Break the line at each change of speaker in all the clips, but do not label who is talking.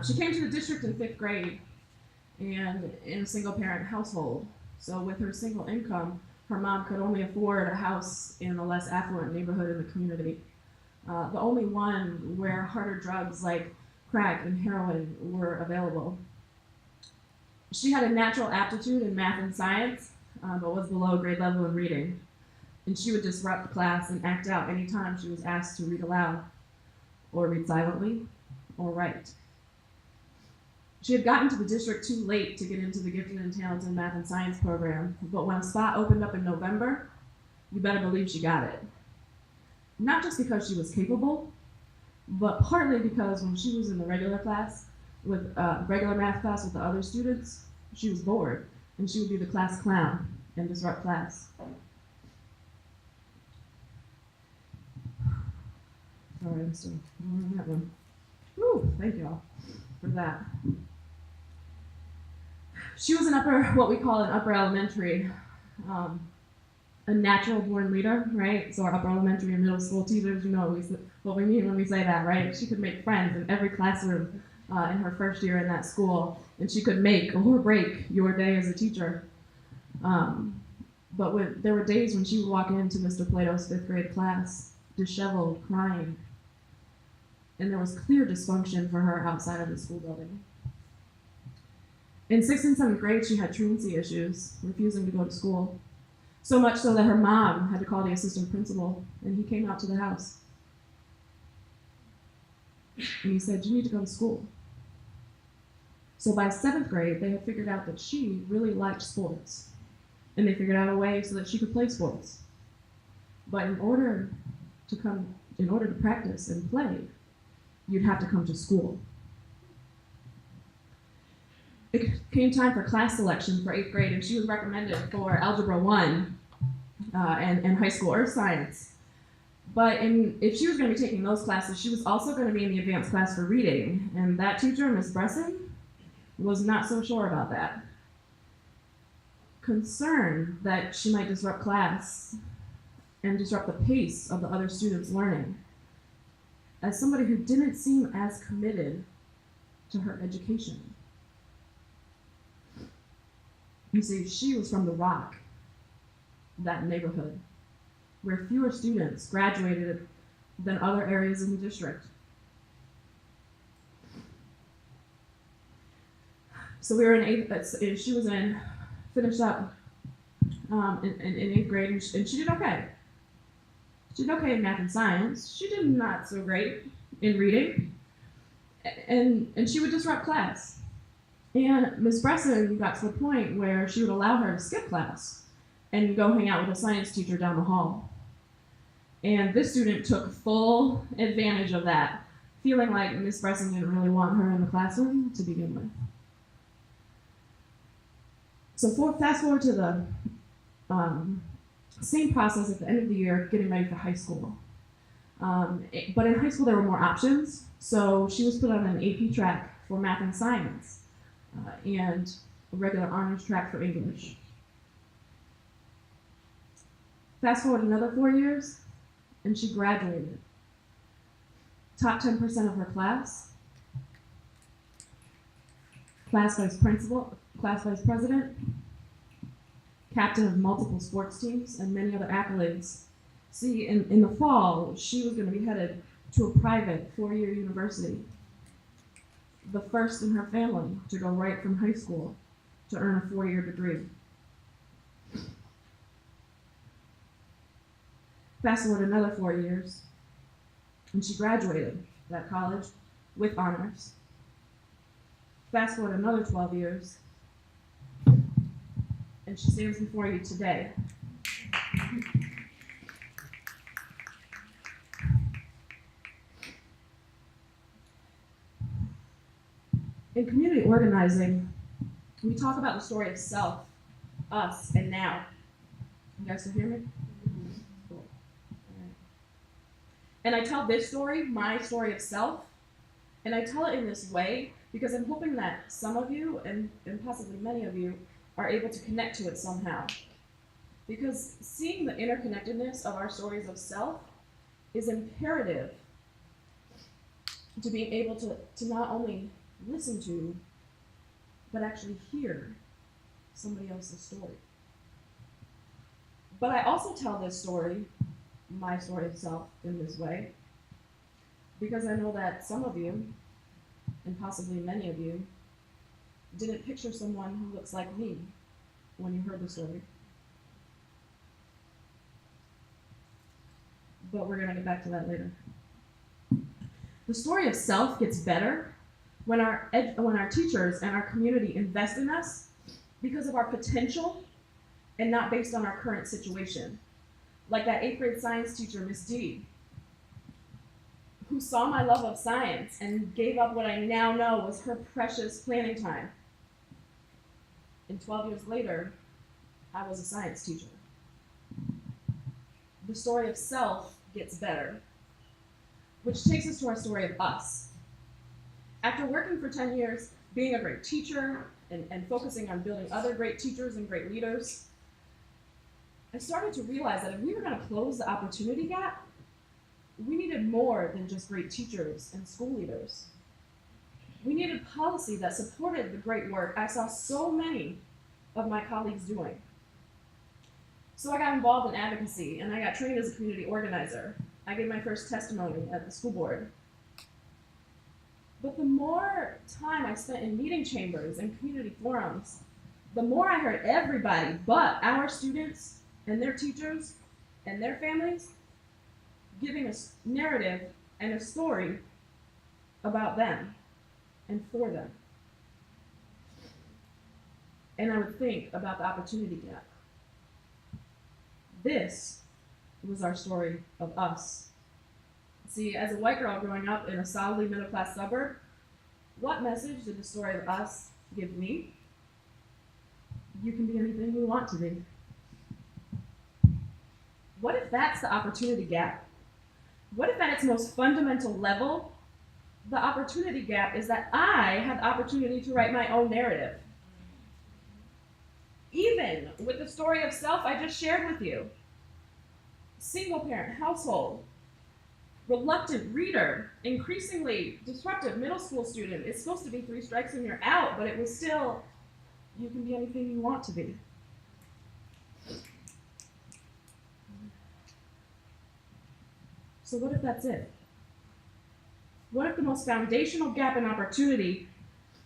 She came to the district in 5th grade and in a single parent household. So with her single income, her mom could only afford a house in a less affluent neighborhood in the community. The only one where harder drugs like crack and heroin were available. She had a natural aptitude in math and science, but was below grade level in reading. And she would disrupt class and act out anytime she was asked to read aloud, or read silently, or write. She had gotten to the district too late to get into the gifted and talented math and science program, but when a spot opened up in November, you better believe she got it. Not just because she was capable, but partly because when she was in the regular class, with regular math class with the other students, she was bored, and she would be the class clown and disrupt class. Sorry, I'm still on that one. Woo, thank y'all for that. She was what we call an upper elementary, a natural born leader, right? So our upper elementary and middle school teachers, you know what we mean when we say that, right? She could make friends in every classroom in her first year in that school, and she could make or break your day as a teacher. But there were days when she would walk into Mr. Plato's 5th grade class, disheveled, crying, and there was clear dysfunction for her outside of the school building. In 6th and 7th grade, she had truancy issues, refusing to go to school. So much so that her mom had to call the assistant principal, and he came out to the house. And he said, "You need to go to school." So by 7th grade, they had figured out that she really liked sports, and they figured out a way so that she could play sports. But in order to practice and play, you'd have to come to school. It came time for class selection for 8th grade, and she was recommended for Algebra 1 and high school earth science. But if she was going to be taking those classes, she was also going to be in the advanced class for reading, and that teacher, Miss Bresson, was not so sure about that. Concerned that she might disrupt class and disrupt the pace of the other students' learning, as somebody who didn't seem as committed to her education. You see, she was from the Rock, that neighborhood, where fewer students graduated than other areas in the district. So we were in 8th, she was finished up in 8th grade, and she did okay. She did okay in math and science. She did not so great in reading, and she would disrupt class. And Ms. Bresson got to the point where she would allow her to skip class and go hang out with a science teacher down the hall. And this student took full advantage of that, feeling like Ms. Bresson didn't really want her in the classroom to begin with. So fast forward to the same process at the end of the year, getting ready for high school. But in high school, there were more options. So she was put on an AP track for math and science. And a regular honors track for English. Fast forward another 4 years, and she graduated. Top 10% of her class, class vice principal, class vice president, captain of multiple sports teams, and many other accolades. See, in the fall, she was going to be headed to a private 4-year university, the first in her family to go right from high school to earn a 4-year degree. Fast forward another 4 years, and she graduated that college with honors. Fast forward another 12 years, and she stands before you today. In community organizing, we talk about the story of self, us, and now. You guys still hear me? Cool. All right. And I tell this story, my story of self, and I tell it in this way because I'm hoping that some of you, and possibly many of you, are able to connect to it somehow. Because seeing the interconnectedness of our stories of self is imperative to being able to not only listen to, but actually hear somebody else's story. But I also tell this story, my story of self, in this way, because I know that some of you, and possibly many of you, didn't picture someone who looks like me when you heard the story. But we're going to get back to that later. The story of self gets better when our teachers and our community invest in us because of our potential and not based on our current situation. Like that 8th grade science teacher, Miss D, who saw my love of science and gave up what I now know was her precious planning time. And 12 years later, I was a science teacher. The story of self gets better, which takes us to our story of us. After working for 10 years, being a great teacher, and focusing on building other great teachers and great leaders, I started to realize that if we were going to close the opportunity gap, we needed more than just great teachers and school leaders. We needed policy that supported the great work I saw so many of my colleagues doing. So I got involved in advocacy, and I got trained as a community organizer. I gave my first testimony at the school board. But the more time I spent in meeting chambers and community forums, the more I heard everybody but our students and their teachers and their families giving a narrative and a story about them and for them. And I would think about the opportunity gap. This was our story of us. See, as a white girl growing up in a solidly middle-class suburb, what message did the story of us give me? You can be anything you want to be. What if that's the opportunity gap? What if at its most fundamental level, the opportunity gap is that I have the opportunity to write my own narrative? Even with the story of self I just shared with you. Single parent household, reluctant reader, increasingly disruptive middle school student. It's supposed to be 3 strikes and you're out, but it was still, you can be anything you want to be. So what if that's it? What if the most foundational gap in opportunity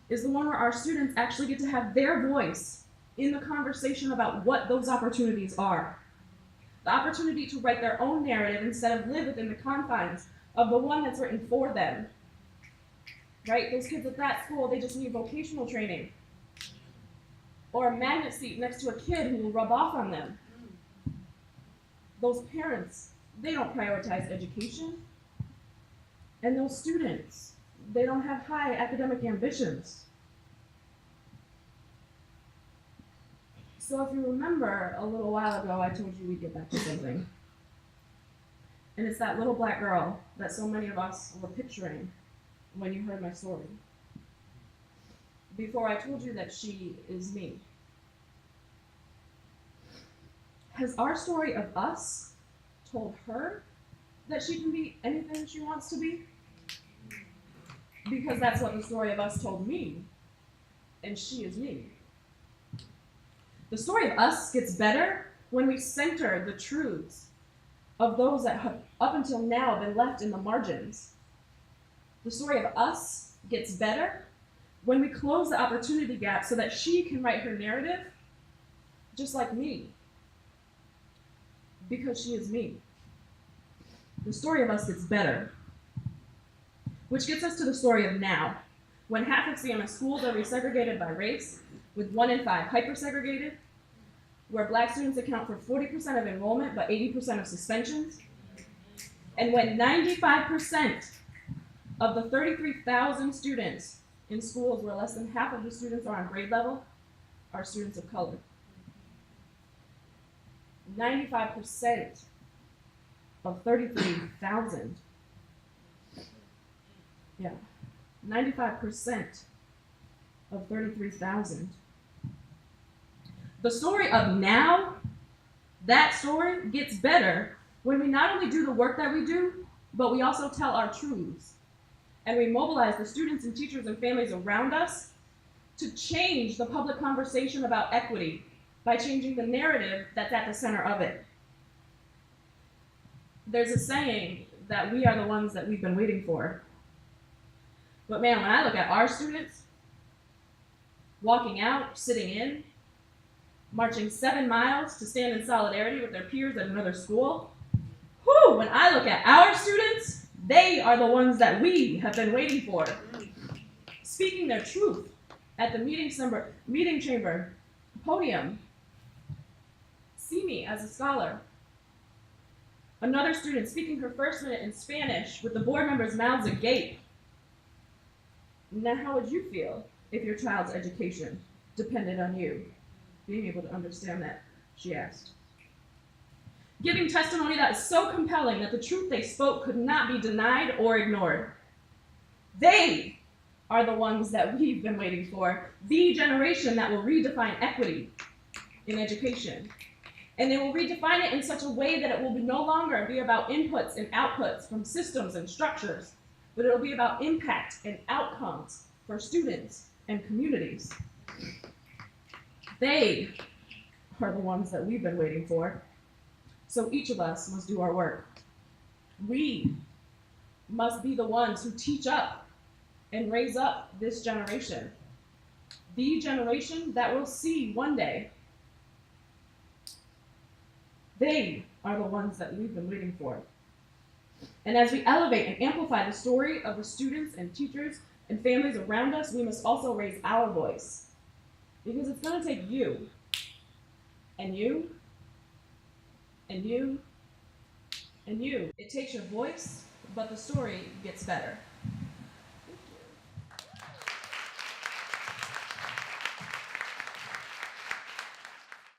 is the one where our students actually get to have their voice in the conversation about what those opportunities are? The opportunity to write their own narrative instead of live within the confines of the one that's written for them. Right? Those kids at that school, they just need vocational training. Or a magnet seat next to a kid who will rub off on them. Those parents, they don't prioritize education. And those students, they don't have high academic ambitions. So if you remember, a little while ago, I told you we'd get back to something. And it's that little black girl that so many of us were picturing when you heard my story. Before I told you that she is me. Has our story of us told her that she can be anything she wants to be? Because that's what the story of us told me, and she is me. The story of us gets better when we center the truths of those that have up until now been left in the margins. The story of us gets better when we close the opportunity gap so that she can write her narrative just like me, because she is me. The story of us gets better, which gets us to the story of now, when half of CMS schools are resegregated by race, with 1 in 5 hypersegregated, where Black students account for 40% of enrollment but 80% of suspensions, and when 95% of the 33,000 students in schools where less than half of the students are on grade level are students of color. 95% of 33,000. Yeah, 95% of 33,000. The story of now, that story gets better when we not only do the work that we do, but we also tell our truths. and we mobilize the students and teachers and families around us to change the public conversation about equity by changing the narrative that's at the center of it. There's a saying that we are the ones that we've been waiting for. But man, when I look at our students walking out, sitting in, marching 7 miles to stand in solidarity with their peers at another school, whew, when I look at our students, they are the ones that we have been waiting for. Speaking their truth at the meeting chamber, podium. See me as a scholar. Another student speaking her first minute in Spanish with the board members' mouths agape. Now, how would you feel if your child's education depended on you being able to understand that? She asked. Giving testimony that is so compelling that the truth they spoke could not be denied or ignored. They are the ones that we've been waiting for, the generation that will redefine equity in education. And they will redefine it in such a way that it will no longer be about inputs and outputs from systems and structures, but it'll be about impact and outcomes for students and communities. They are the ones that we've been waiting for. So each of us must do our work. We must be the ones who teach up and raise up this generation. The generation that will see one day. They are the ones that we've been waiting for. And as we elevate and amplify the story of the students and teachers and families around us, we must also raise our voice. Because it's going to take you, and you, and you, and you. It takes your voice, but the story gets better.